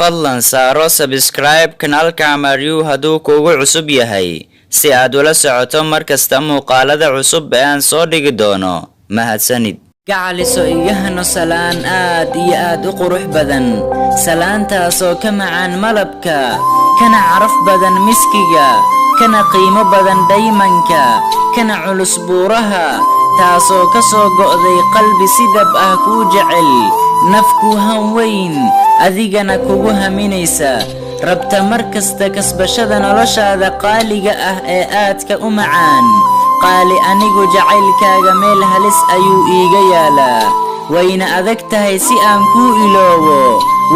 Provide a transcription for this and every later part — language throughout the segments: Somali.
fadlan saaro subscribe kanaalka Maryu hadduu kugu cusub yahay si aad ula socoto markasta muuqaalada cusub ee aan soo dhigi doono. mahadsanid. gacaliso iyahano salaan aad iyo aad u qurux badan, salaantaasoo ka macaan malabka, kana caraf badan miskiga, kana qiimo badan daymanka, kana culus buuraha, taasoo ka soo go'day qalbi si dab ah kuu jecel, nafku han weyn adigana kugu haminaysa, rabta markasta kasbashada noloshaada qaaliga ah ee aadka u macaan. qaali anigu jacaylkaaga meel halis ayuu iiga yaalaa, wayna adag tahay si aan kuu iloobo,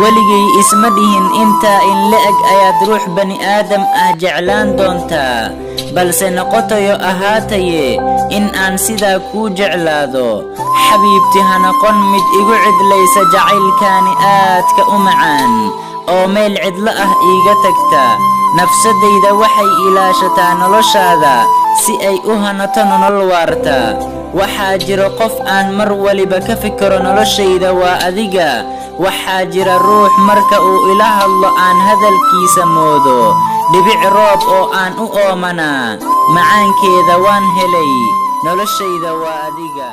weligay isma dhihin intaa in la'eg ayaad ruux bani aadam ah jeclaan doontaa, balse noqotayo ahaataye in aan sidaa kuu jeclaado. xabiibti ha noqon mid igu cidlaysa jacaylkaani aadka u macaan oo meel cidlo ah iiga tagta. nafsadayda waxay ilaashataa noloshaada si ay u hanato nolol waarta. waxaa jiro qof aan mar waliba ka fikiro noloshayda waa adiga. waxaa jira ruux marka uu ila hadlo aan hadalkiisa moodo dhibic roob oo aan u oomanaa, macaankeeda waan helay, noloshayda waa adiga.